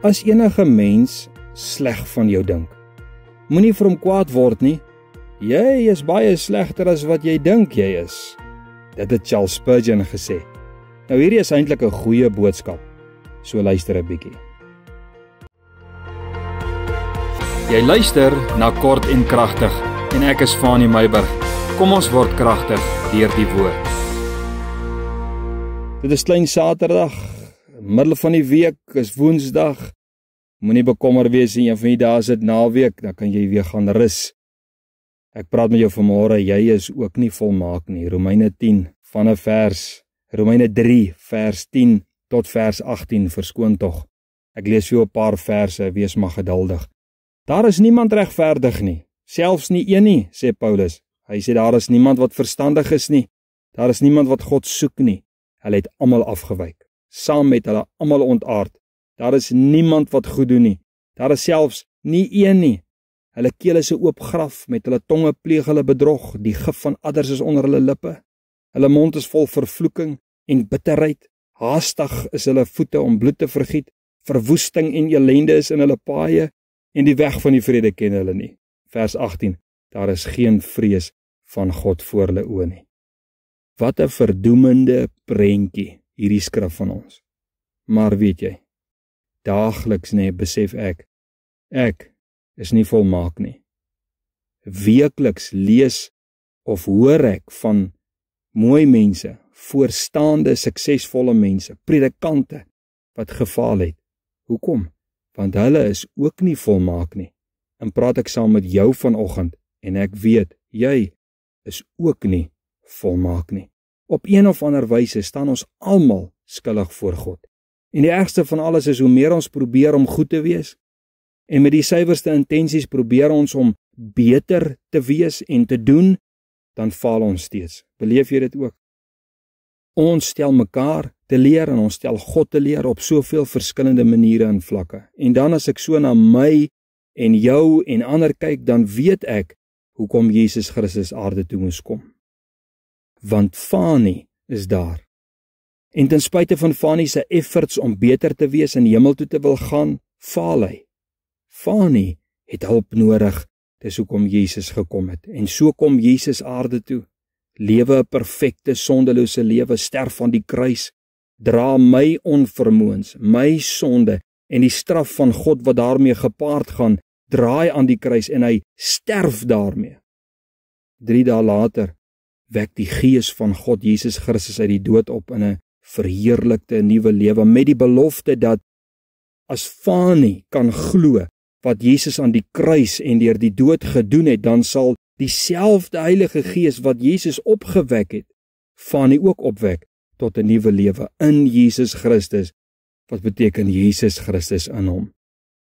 As enige mens sleg van jou dink, moenie vir hom kwaad word nie. Jy is baie slegter as wat jy dink jy is. Dit het Charles Spurgeon gesê. Nou hierdie is eintlik 'n goeie boodskap. So luister 'n bietjie. Jy luister na Kort en Kragtig en ek is Fanie Meyburg. Kom ons word kragtig deur die woord. Dit is klein Saterdag, middel van die week is Woensdag. Moenie bekommer wees nie, een van die dae is dit naweek, dan kan jy weer gaan rus. Ek praat met jou vanmôre, jy is ook nie volmaak nie. Romeine 10 van 'n vers, Romeine 3 vers 10 tot vers 18, verskoon tog. Ek lees vir jou 'n paar verse, wees maar geduldig. Daar is niemand regverdig nie, selfs nie een nie, sê Paulus. Hy sê daar is niemand wat verstandig is nie, daar is niemand wat God soek nie. Hulle het almal afgewyk, saam met hulle almal ontaard. Daar is niemand wat goed doen nie, daar is selfs nie een nie. Hulle keel is 'n oop graf, met hulle tonge pleeg hulle bedrog, die gif van adders is onder hulle lippe. Hulle mond is vol vervloeking en bitterheid, haastig is hulle voete om bloed te vergiet, verwoesting en elende is in hulle paaie, en die weg van die vrede ken hulle nie. Vers 18, daar is geen vrees van God voor hulle oë nie. Wat 'n verdoemende prentjie hierdie skrif van ons. Maar weet jy, daagliks besef ek is nie volmaak nie. Weekliks lees of hoor ek van mooi mense, voorstaande, suksesvolle mense, predikante, wat gefaal het. Hoekom? Want hulle is ook nie volmaak nie. En praat ek saam met jou vanoggend, en ek weet, jy is ook nie volmaak nie. Op een of ander wyse staan ons almal skuldig voor God. En die ergste van alles is hoe meer ons probeer om goed te wees, en met die suiwerste intensies probeer ons om beter te wees en te doen, dan faal ons steeds. Beleef jy dit ook? Ons stel mekaar te leer en ons stel God te leer op soveel verskillende maniere en vlakke. En dan as ek so na my en jou en ander kyk, dan weet ek hoekom Jesus Christus aarde toe moes kom. Want Fanie is daar. En ten spyte van Fanie se efforts om beter te wees en hemel toe te wil gaan, faal hy. Fanie het hulp nodig, dis hoekom Jesus gekom het. En so kom Jesus aarde toe, lewe 'n perfekte, sondelose lewe, sterf aan die kruis, dra my onvermoëns, my sonde en die straf van God wat daarmee gepaard gaan, draai aan die kruis en hy sterf daarmee. 3 dae later wek die Gees van God Jesus Christus uit die dood op in 'n verheerlikte nuwe lewe met die belofte dat as Fanie kan glo wat Jesus aan die kruis en deur die dood gedoen het, dan sal dieselfde Heilige Gees wat Jesus opgewek het, Fanie ook opwek tot 'n nuwe lewe in Jesus Christus, wat beteken Jesus Christus in hom.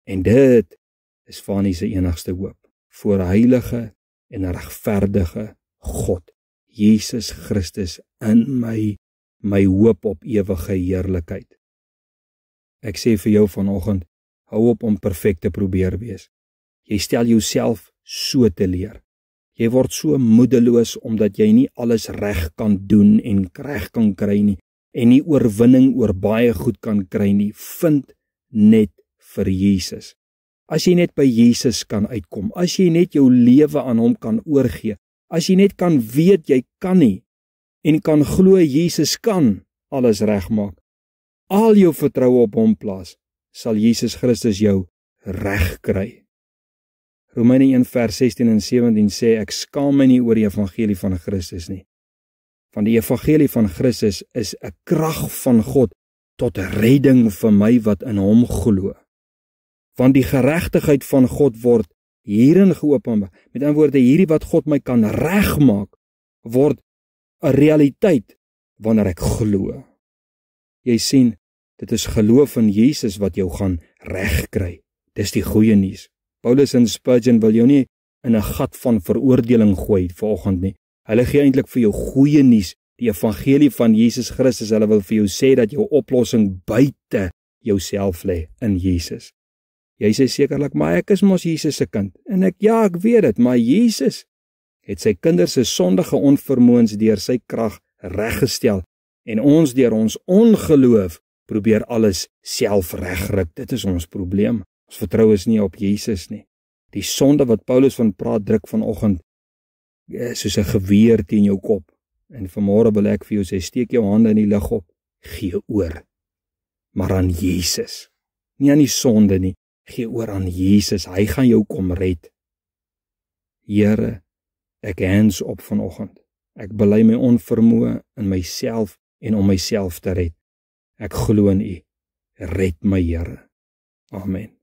En dit is Fanie se enigste hoop, voor heilige en regverdige God, Jesus Christus in my hoop op ewige heerlikheid. Ek sê vir jou vanoggend, hou op om perfek te probeer wees. Jy stel jouself so te leer. Jy word so moedeloos omdat jy nie alles reg kan doen en reg kan kry nie, en nie oorwinning oor baie goed kan kry nie. Vind net vir Jesus. As jy net by Jesus kan uitkom, as jy net jou lewe aan hom kan oorgee, as jy net kan weet jy kan nie, en kan glo Jesus kan alles regmaak, al jou vertroue op hom plaas, sal Jesus Christus jou reg kry. Romeine 1 vers 16 en 17 sê, ek skaam my nie oor die evangelie van Christus nie. Want die evangelie van Christus is 'n krag van God tot redding vir my wat in hom glo. Want die geregtigheid van God word hierin geopenbaar. Met ander woorde, hierdie wat God my kan regmaak, word 'n realiteit wanneer ek glo. Jy sien, dit is geloof in Jesus wat jou gaan regkry. Dis die goeie nuus. Paulus en Spurgeon wil jou nie in 'n gat van veroordeling gooi vanoggend nie. Hulle gee eintlik vir jou goeie nuus, die evangelie van Jesus Christus. Hulle wil vir jou sê dat jou oplossing buite jouself lê in Jesus. Jy sê sekerlik, maar ek is mos Jesus se kind. En ek weet dit, maar Jesus het sy kinders se sondige onvermoëns deur sy krag reggestel en ons deur ons ongeloof probeer alles self regryk. Dit is ons probleem. Ons vertrou is nie op Jesus nie. Die sonde wat Paulus van praat druk vanoggend soos 'n geweer teen jou kop. En vanmôre wil ek vir jou sê, steek jou hande in die lug op, gee oor. Maar aan Jesus. Nie aan die sonde nie, gee oor aan Jesus. Hy gaan jou kom red. Here, ek hands op vanoggend. Ek bely my onvermoë in myself en om myself te red. Ek glo in U. Red my, Here. Amen.